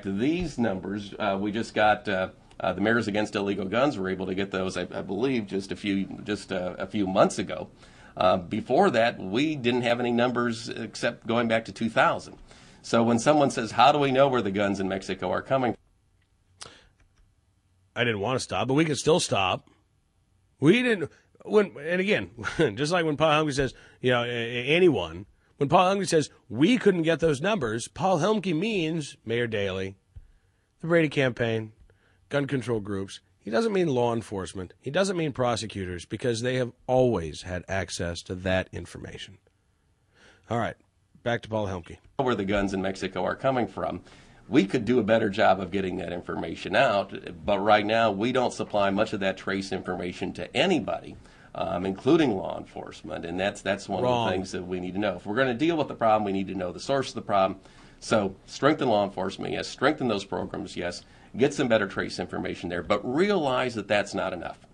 These numbers, we just got the Mayors Against Illegal Guns were able to get those, I believe, just a few months ago. Before that, we didn't have any numbers except going back to 2000. So when someone says, "How do we know where the guns in Mexico are coming?" I didn't want to stop, but we can still stop. We didn't. And again, just like when Paul Helmke says, anyone. When Paul Helmke says we couldn't get those numbers, Paul Helmke means Mayor Daley, the Brady Campaign, gun control groups. He doesn't mean law enforcement. He doesn't mean prosecutors, because they have always had access to that information. All right, back to Paul Helmke. Where the guns in Mexico are coming from. We could do a better job of getting that information out, but right now we don't supply much of that trace information to anybody, including law enforcement, and that's one of the things that we need to know. If we're going to deal with the problem, we need to know the source of the problem. So strengthen law enforcement, yes, strengthen those programs, yes, get some better trace information there, but realize that that's not enough,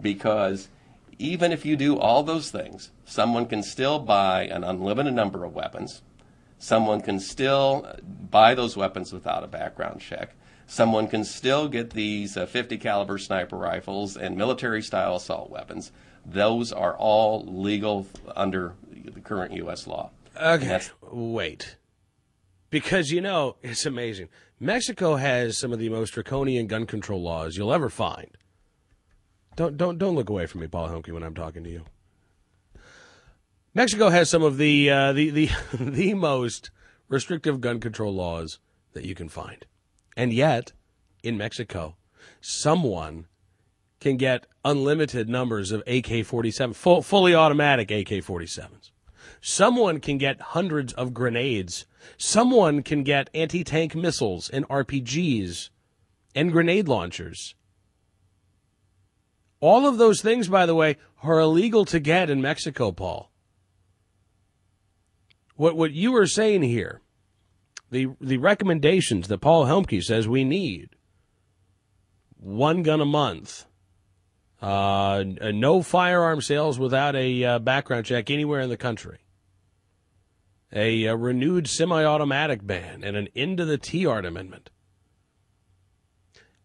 because even if you do all those things, someone can still buy an unlimited number of weapons. Someone can still buy those weapons without a background check. Someone can still get these 50 caliber sniper rifles and military style assault weapons. Those are all legal under the current U.S. law. Okay, wait. Because, it's amazing. Mexico has some of the most draconian gun control laws you'll ever find. Don't look away from me, Paul Helmke, when I'm talking to you. Mexico has some of the most restrictive gun control laws that you can find. And yet, in Mexico, someone can get unlimited numbers of AK-47, fully automatic AK-47s. Someone can get hundreds of grenades. Someone can get anti-tank missiles and RPGs and grenade launchers. All of those things, by the way, are illegal to get in Mexico, Paul. What you are saying here, the recommendations that Paul Helmke says we need: one gun a month, no firearm sales without a background check anywhere in the country, a renewed semi-automatic ban, and an end to the T-Art Amendment.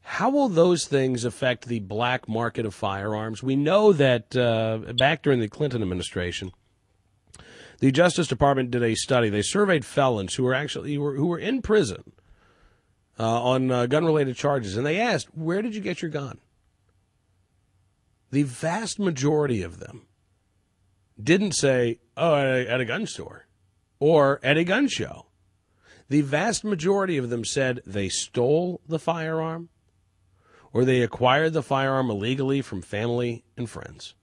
How will those things affect the black market of firearms? We know that back during the Clinton administration, the Justice Department did a study. They surveyed felons who were in prison on gun-related charges, and they asked, "Where did you get your gun?" The vast majority of them didn't say, "Oh, at a gun store," or "at a gun show." The vast majority of them said they stole the firearm, or they acquired the firearm illegally from family and friends.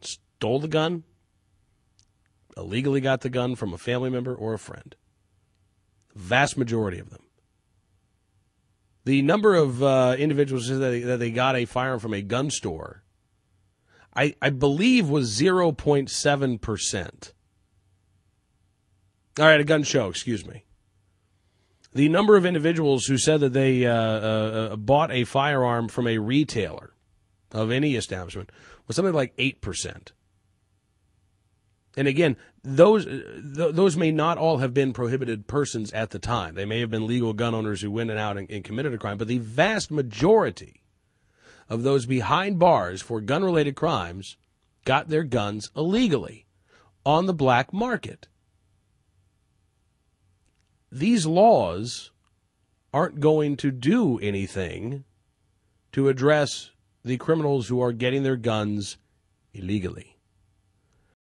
Stole the gun, illegally got the gun from a family member or a friend. Vast majority of them. The number of individuals that they got a firearm from a gun store, I believe, was 0.7%. All right, a gun show, excuse me. The number of individuals who said that they bought a firearm from a retailer of any establishment was something like 8%. And again, those may not all have been prohibited persons at the time. They may have been legal gun owners who went out and committed a crime. But the vast majority of those behind bars for gun-related crimes got their guns illegally on the black market. These laws aren't going to do anything to address the criminals who are getting their guns illegally.